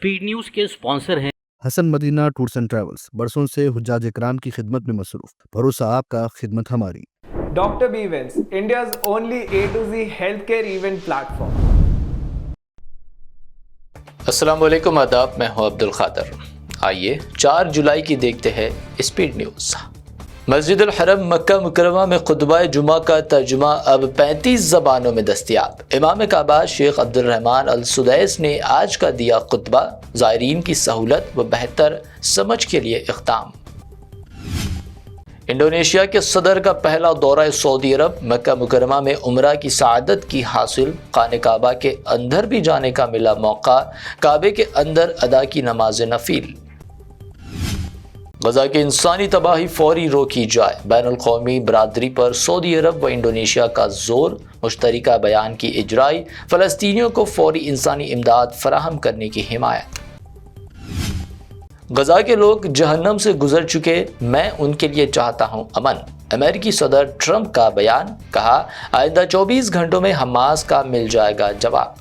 Speed news के sponsor हैं Hasan Madina tours and travels, बरसों से हुज्जाज इकराम की खिदमत में मसरूफ। भरोसा आपका, खिदमत हमारी। Dr. B Events, India's only A to Z healthcare event platform. अस्सलाम वालेकुम, आदाब। मैं हूं अब्दुल खादर। आइए 4 जुलाई की देखते हैं स्पीड न्यूज़। मस्जिद अल हरम मक्का मुकर्रमा में खुतबा जुमा का तर्जुमा अब 35 ज़बानों में दस्तयाब। इमाम काबा शेख अब्दुल रहमान अल सुदैस ने आज का दिया खुतबा, ज़ायरीन की सहूलत व बेहतर समझ के लिए इक़दाम। इंडोनेशिया के सदर का पहला दौरा सऊदी अरब, मक्का मुकर्रमा में उम्रा की सआदत की हासिल, खाने काबा के अंदर भी जाने का मिला मौका, काबे के अंदर अदा की नमाज नफील। गजा की इंसानी तबाही फौरी रोकी जाए, बैनुल क़ौमी बरादरी पर सऊदी अरब व इंडोनेशिया का जोर, मुश्तरका बयान की इजराई, फ़लस्तीनियों को फौरी इंसानी इमदाद फराहम करने की हिमायत। गजा के लोग जहन्नम से गुजर चुके, मैं उनके लिए चाहता हूं अमन। अमेरिकी सदर ट्रंप का बयान, कहा आइंदा 24 घंटों में हमास का मिल जाएगा जवाब।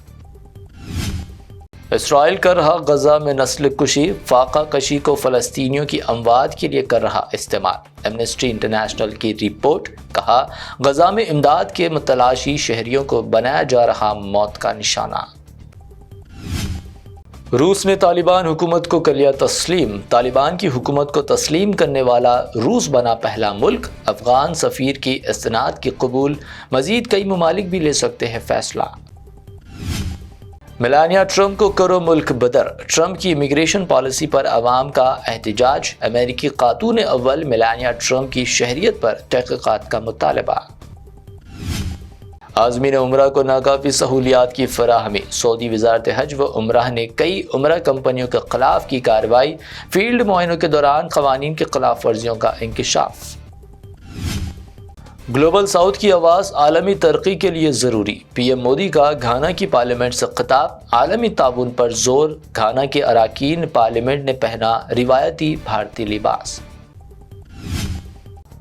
इसराइल कर रहा गजा में नस्ल कुशी, फाका कशी को फ़लस्तीनियों की अमवात के लिए कर रहा इस्तेमाल। एमनेस्टी इंटरनेशनल की रिपोर्ट, कहा गजा में इमदाद के मुतलाशी शहरियों को बनाया जा रहा मौत का निशाना। रूस ने तालिबान हुकूमत को कर लिया तस्लीम, तालिबान की हुकूमत को तस्लीम करने वाला रूस बना पहला मुल्क। अफगान सफ़ीर की इस्तिनाद की कबूल, मज़ीद कई ममालिक भी ले सकते हैं फैसला। मेलानिया ट्रंप को करो मुल्क बदर, ट्रंप की इमिग्रेशन पॉलिसी पर अवाम का एहतजाज। अमेरिकी खातून अव्वल मेलानिया ट्रंप की शहरियत पर तहक़ीक़ात का मुतालबा। आज़मीन उम्रा को नाकाफ़ी सहूलियात की फराहमी, सऊदी वज़ारत हज व उम्रा ने कई उम्रा कंपनियों के खिलाफ की कार्रवाई, फील्ड मुआयनों के दौरान क़वानीन की खिलाफ वर्जियों का इंकिशाफ। ग्लोबल साउथ की आवाज़ आलमी तरक्की के लिए ज़रूरी, पीएम मोदी का घाना की पार्लियामेंट से खिताब, आलमी ताउन पर जोर। घाना के अराकीन पार्लियामेंट ने पहना रिवायती भारतीय लिबास।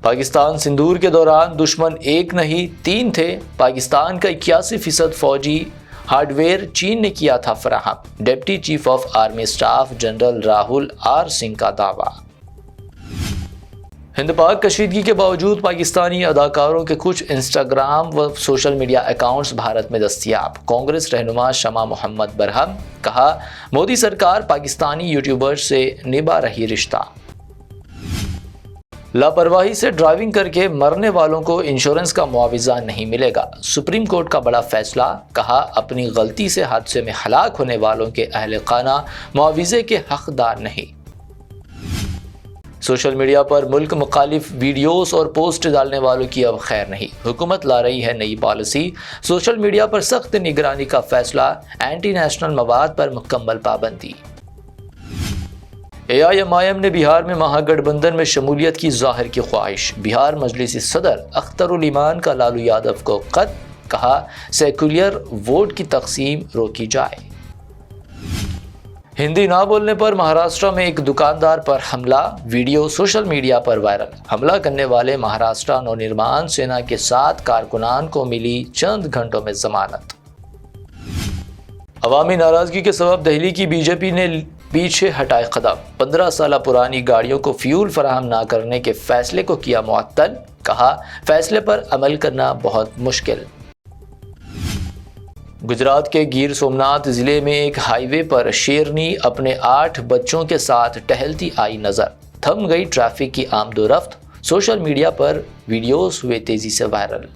पाकिस्तान सिंदूर के दौरान दुश्मन एक नहीं 3 थे, पाकिस्तान का 81% फौजी हार्डवेयर चीन ने किया था फराहम। Deputy chief of army staff general Rahul R Singh का दावा। हिंद पाक कशीदगी के बावजूद पाकिस्तानी अदाकारों के कुछ इंस्टाग्राम व सोशल मीडिया अकाउंट्स भारत में दस्तयाब। कांग्रेस रहनुमा शमा मोहम्मद बरहम, कहा मोदी सरकार पाकिस्तानी यूट्यूबर्स से निभा रही रिश्ता। लापरवाही से ड्राइविंग करके मरने वालों को इंश्योरेंस का मुआवजा नहीं मिलेगा, सुप्रीम कोर्ट का बड़ा फैसला। कहा अपनी गलती से हादसे में हलाक होने वालों के अहले खाना मुआवजे के हकदार नहीं। सोशल मीडिया पर मुल्क मुखालिफ वीडियोस और पोस्ट डालने वालों की अब खैर नहीं, हुकूमत ला रही है नई पॉलिसी। सोशल मीडिया पर सख्त निगरानी का फैसला, एंटी नेशनल मवाद पर मुकम्मल पाबंदी। AIMIM ने बिहार में महागठबंधन में शमूलियत की ज़ाहिर की ख्वाहिश, बिहार मजलिसी सदर अख्तरुल ईमान का लालू यादव को खत, कहा सेकुलर वोट की तकसीम रोकी जाए। हिंदी ना बोलने पर महाराष्ट्र में एक दुकानदार पर हमला, वीडियो सोशल मीडिया पर वायरल। हमला करने वाले महाराष्ट्र नवनिर्माण सेना के 7 कारकुनान को मिली चंद घंटों में जमानत। अवामी नाराजगी के सबब दिल्ली की बीजेपी ने पीछे हटाए कदम, 15 साल पुरानी गाड़ियों को फ्यूल फराहम न करने के फैसले को किया मुअत्तल। कहा फैसले पर अमल करना बहुत मुश्किल। गुजरात के गिर सोमनाथ जिले में एक हाईवे पर शेरनी अपने 8 बच्चों के साथ टहलती आई नजर, थम गई ट्रैफिक की आमदोरफ्त। सोशल मीडिया पर वीडियोस हुए तेजी से वायरल।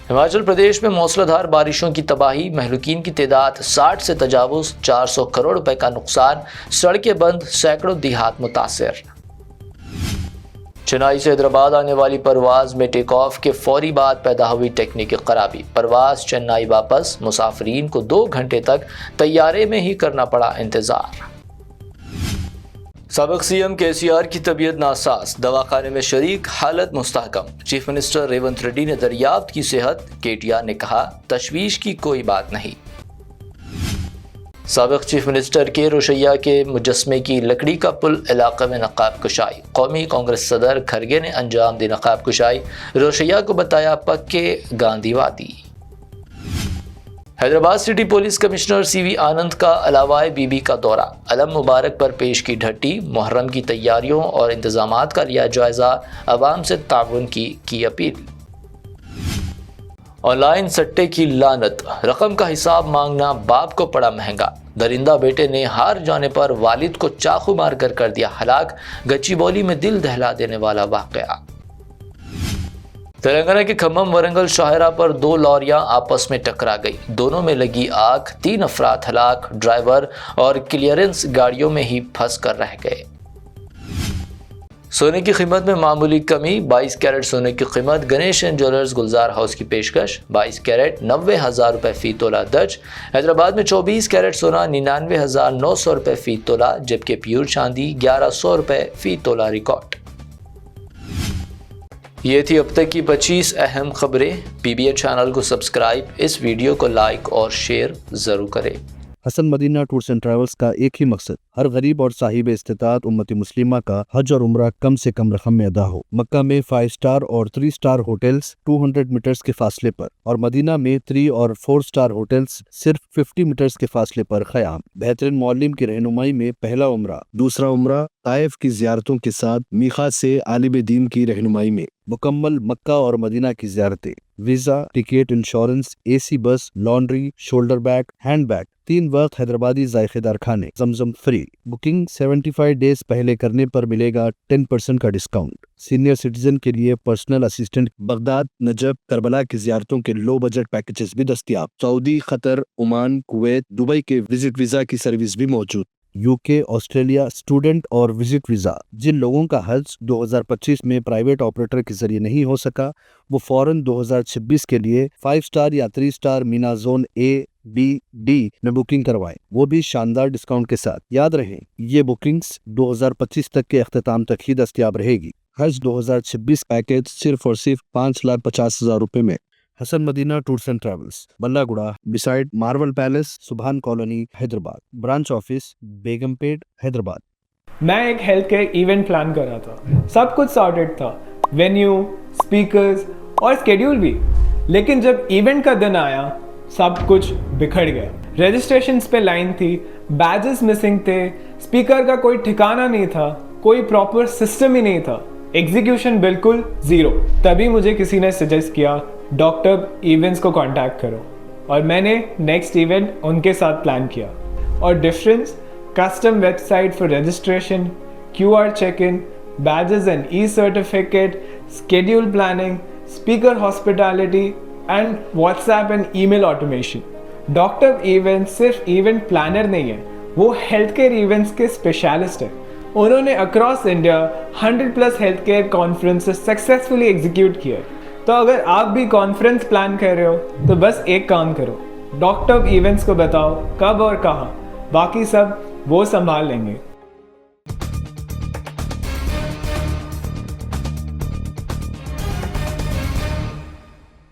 हिमाचल प्रदेश में मूसलाधार बारिशों की तबाही, महलूकीन की तादाद 60 से तजावुज, 400 करोड़ रुपए का नुकसान, सड़कें बंद, सैकड़ों देहात मुतासिर। चेन्नई से हैदराबाद आने वाली परवाज में टेक ऑफ के फौरी बाद पैदा हुई टेक्निकल खराबी, परवाज चेन्नई वापस, मुसाफिरीन को 2 घंटे तक तैयारे में ही करना पड़ा इंतजार। साबिक सीएम केसीआर की तबीयत नासाज, दवाखाने में शरीक, हालत मुस्तहकम। चीफ मिनिस्टर रेवंत रेड्डी ने दरियाफ्त की सेहत, केटीआर ने कहा तशवीश की कोई बात नहीं। साबिक चीफ मिनिस्टर के रोशैया के मुजस्मे की लकड़ी का पुल इलाके में नकाब कुशाई, कौमी कांग्रेस सदर खरगे ने अंजाम दी नकाब कुशाई, रोशैया को बताया पक्के गांधीवादी। حیدرآباد سٹی پولیس کمشنر سی وی آنند کا علامہ بی بی کا دورہ، علم مبارک پر پیش کی ڈھٹی، محرم کی تیاریوں اور انتظامات کا لیا جائزہ، عوام سے تعاون کی اپیل۔ آن لائن سٹے کی لعنت، رقم کا حساب مانگنا باپ کو پڑا مہنگا، درندہ بیٹے نے ہار جانے پر والد کو چاقو مار کر دیا ہلاک، گچی بولی میں دل دہلا دینے والا واقعہ۔ تلنگانہ کے کھمم ورنگل شاہراہ پر 2 لاریاں آپس میں ٹکرا گئی، دونوں میں لگی آگ، 3 افراد ہلاک، ڈرائیور اور کلیئرنس گاڑیوں میں ہی پھنس کر رہ گئے۔ سونے کی قیمت میں معمولی کمی، 22 کیرٹ سونے کی قیمت Ganesh and jewellers Gulzar house کی پیشکش، 22 کیرٹ 90,000 روپے فی تولہ درج۔ حیدرآباد میں 24 کیرٹ سونا 99,900 روپے فی تولہ، جبکہ پیور چاندی 1,100 روپے فی تولہ ریکارڈ۔ یہ تھی اب تک کی 25 اہم خبریں۔ پی بی این چینل کو سبسکرائب، اس ویڈیو کو لائک اور شیئر ضرور کریں۔ حسن مدینہ ٹورز اینڈ ٹریولز کا ایک ہی مقصد، ہر غریب اور صاحب استطاعت امت مسلمہ کا حج اور عمرہ کم سے کم رقم میں ادا ہو۔ مکہ میں 5 اسٹار اور 3 اسٹار ہوٹلز 200 میٹرز کے فاصلے پر، اور مدینہ میں 3 اور 4 اسٹار ہوٹلز صرف 50 میٹرز کے فاصلے پر قیام۔ بہترین معلم کی رہنمائی میں پہلا عمرہ، دوسرا عمرہ طائف کی زیارتوں کے ساتھ میقات سے عالم دین کی رہنمائی میں، مکمل مکہ اور مدینہ کی زیارتیں، visa, ticket, insurance, A C bus, laundry, shoulder bag, hand bag, 3 وقت حیدرآبادی ذائقے دار کھانے، زمزم فری۔ بکنگ 75 ڈیز پہلے کرنے پر ملے گا 10% کا ڈسکاؤنٹ۔ سینئر سٹیزن کے لیے personal assistant, Baghdad, Najaf, Karbala کی زیارتوں کے لو بجٹ پیکیجز بھی دستیاب۔ سعودی، قطر، عمان، کویت، دبئی کے وزٹ ویزا کی سروس بھی موجود۔ یو کے، آسٹریلیا، اسٹوڈنٹ اور وزٹ ویزا۔ جن لوگوں کا حج 2025 میں پرائیویٹ آپریٹر کے ذریعے نہیں ہو سکا، وہ فوراً 2026 کے لیے 5 اسٹار یا 3 star Mina zone A, B, D میں بکنگ کروائیں، وہ بھی شاندار ڈسکاؤنٹ کے ساتھ۔ یاد رہیں، یہ بکنگز 2025 تک کے اختتام تک ہی دستیاب رہے گی۔ حج 2026 پیکیج صرف اور صرف 5,50,000 روپے میں۔ حسن مدینہ ٹورز اینڈ ٹریولز، بلہ گڑا، بسائڈ مارول پیلس، سبحان کالونی، حیدرآباد۔ برانچ آفس بیگم پیٹ، حیدرآباد۔ میں ایک ہیلتھ کیئر ایونٹ پلان کر رہا تھا، سب کچھ سارٹڈ تھا، وینیو، اسپیکرز اور اسکیڈیول بھی، لیکن جب ایونٹ کا دن آیا سب کچھ بکھر گیا۔ رجسٹریشنز پہ لائن تھی، بیجز مسنگ تھے، اسپیکر کا کوئی ٹھکانہ نہیں تھا، کوئی پراپر سسٹم ہی نہیں تھا، ایگزیکیوشن بالکل زیرو۔ تبھی مجھے کسی نے سجیسٹ کیا ڈاکٹر ایونٹس کو کانٹیکٹ کرو، اور میں نے نیکسٹ ایونٹ ان کے ساتھ پلان کیا۔ اور difference, custom website for registration, QR check in, badges and e certificate, schedule planning, speaker hospitality and WhatsApp and email automation. Doctor event صرف event planner نہیں ہے، وہ health care events کے specialist ہیں۔ انہوں نے across India 100+ health care conferences successfully execute کیے۔ تو اگر آپ بھی کانفرنس پلان کر رہے ہو تو بس ایک کام کرو، ڈاکٹر ایونٹس کو بتاؤ کب اور کہاں، باقی سب وہ سنبھال لیں گے۔